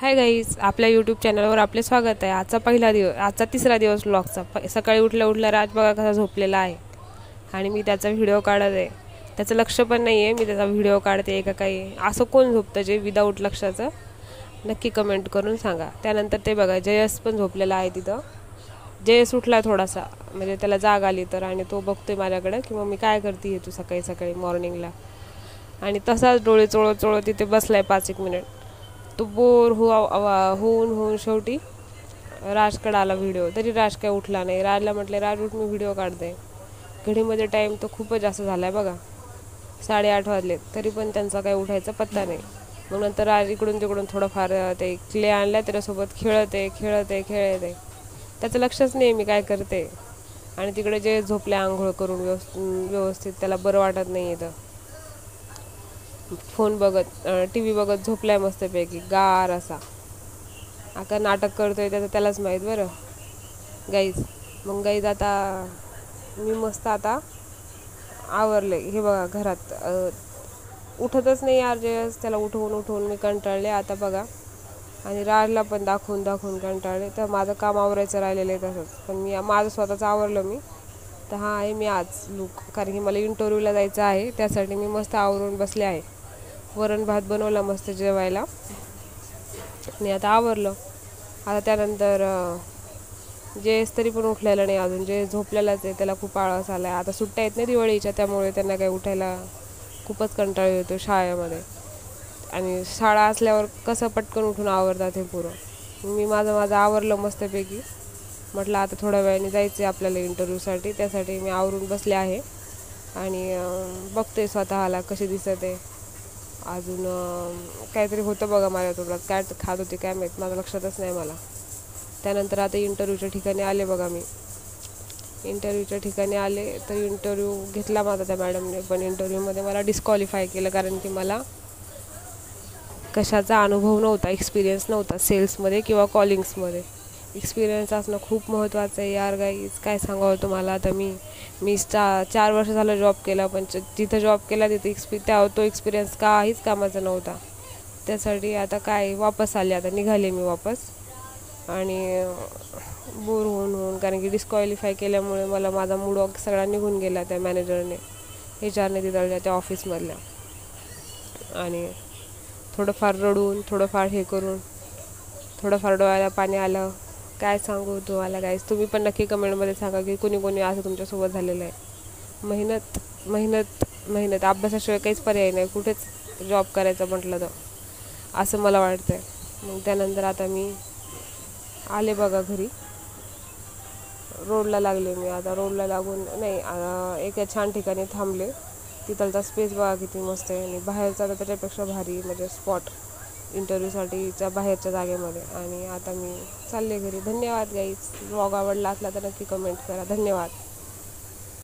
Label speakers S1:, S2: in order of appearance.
S1: Hi guys, आपल्या YouTube चॅनलवर आपले स्वागत आहे। आजचा तिसरा दिवस व्लॉगचा। सकाळी उठल्या राज बघा कसा झोपलेला आहे आणि मी त्याचा व्हिडिओ काढत आहे। त्याचं लक्ष पण नाही आहे, मी त्याचा व्हिडिओ काढते आहे का काही। असं कोण झोपतं जे विदाऊट लक्षाचं, नक्की कमेंट करून सांगा। त्यानंतर ते बघा जयस पण झोपलेला आहे तिथं। जयस उठला थोडासा, म्हणजे त्याला जाग आली तर, आणि तो बघतोय माझ्याकडे की मम्मी काय करते तू सकाळी सकाळी मॉर्निंगला। आणि तसाच डोळे चोळत चोळत तिथे बसलाय 5-1 मिनिट। तो बोर होऊन शेवटी राजकडे आला व्हिडिओ, तरी राज काय उठला नाही। राजला म्हटले राज उठ, मी व्हिडिओ काढते। घडीमध्ये टाईम तो खूपच जास्त झाला आहे बघा, 8:30 वाजले, तरी पण त्यांचा काही उठायचा पत्ता नाही। मग नंतर राज इकडून तिकडून थोडंफार ते क्ले आणल्या त्याच्यासोबत खेळते त्याचं लक्षच नाही मी काय करते। आणि तिकडे जे झोपले आंघोळ करून व्यवस्थित, त्याला बरं वाटत नाही इथं। फोन बघत TV बघत झोपलाय मस्तपैकी गार असा। आता नाटक करतोय त्यालाच माहीत बरं गाईज। मग गाईज आता मी मस्त आता आवरले, हे बघा घरात उठतच नाही यार जयस, त्याला उठवून मी कंटाळले आता बघा। आणि राजला पण दाखवून कंटाळले, तर माझं काम आवरायचं राहिलेलं आहे तसंच। पण माझं स्वतःचं आवरलं मी तर। हा आहे मी आज लुक, कारण की मला इंटरव्ह्यूला जायचं आहे, त्यासाठी मी मस्त आवरून बसले आहे। वरण भात बनवला मस्त जेवायला, आणि आता आवरलं। आता त्यानंतर जयस तरी पण उठलेला नाही अजून, जयस झोपलेलाच आहे, त्याला खूप आळस आला आहे। आता सुट्ट्या आहेत ना दिवाळीच्या, त्यामुळे त्यांना काही उठायला खूपच कंटाळा येतो शाळेमध्ये। आणि शाळा असल्यावर कसं पटकन उठून आवरतात हे पुरं। मी माझं आवरलं मस्तपैकी, म्हटलं आता थोड्या वेळाने जायचं आहे आपल्याला इंटरव्ह्यूसाठी, त्यासाठी मी आवरून बसले आहे। आणि बघते स्वतःला कशी दिसत आहे। अजून काहीतरी होतं बघा माझ्या तोंडात, काय खात होते काय माहीत, माझं लक्षातच नाही मला। त्यानंतर आता इंटरव्ह्यूच्या ठिकाणी आले बघा मी। इंटरव्ह्यूच्या ठिकाणी आले तर इंटरव्ह्यू घेतला माझा त्या मॅडमने, पण इंटरव्ह्यूमध्ये मला डिस्क्वालिफाय केलं, कारण की मला कशाचा अनुभव नव्हता, एक्सपिरियन्स नव्हता सेल्समध्ये किंवा कॉलिंग्समध्ये। एक्सपिरियन्स असणं खूप महत्त्वाचं आहे यार गाईज, काय सांगावं तुम्हाला। आता मी 4 वर्ष झालं जॉब केला, पण जिथं जॉब केला तिथे तो एक्सपिरियन्स काहीच कामाचा नव्हता। त्यासाठी आता काय वापस आले, आता निघाले मी वापस। आणि बोर होऊन कारण की डिस्क्वालिफाय केल्यामुळे मला माझा मूड सगळा निघून गेला त्या मॅनेजरने, HR ने तिथल्या त्या ऑफिसमधल्या। आणि थोडंफार रडून, थोडंफार हे करून, थोडंफार डोळ्याला पाणी आलं। काय सांगू तुम्हाला गाईज, तुम्ही पण नक्की कमेंटमध्ये सांगा की कोणी असं तुमच्यासोबत झालेलं आहे। मेहनत अभ्यासाशिवाय काहीच पर्याय नाही, कुठेच जॉब करायचं म्हटलं तर, असं मला वाटतं आहे। मग त्यानंतर आता मी आले बघा घरी, रोडला लागले मी आता। रोडला लागून नाही, एका छान ठिकाणी थांबले, तिथलचा स्पेस बघा किती मस्त आहे, आणि बाहेरचा तर त्याच्यापेक्षा भारी, म्हणजे स्पॉट इंटरव्ह्यूसाठीच्या बाहेरच्या जागेमध्ये। आणि आता मी चालले घरी। धन्यवाद गाईज, व्लॉग आवडला असला तर नक्की कमेंट करा। धन्यवाद।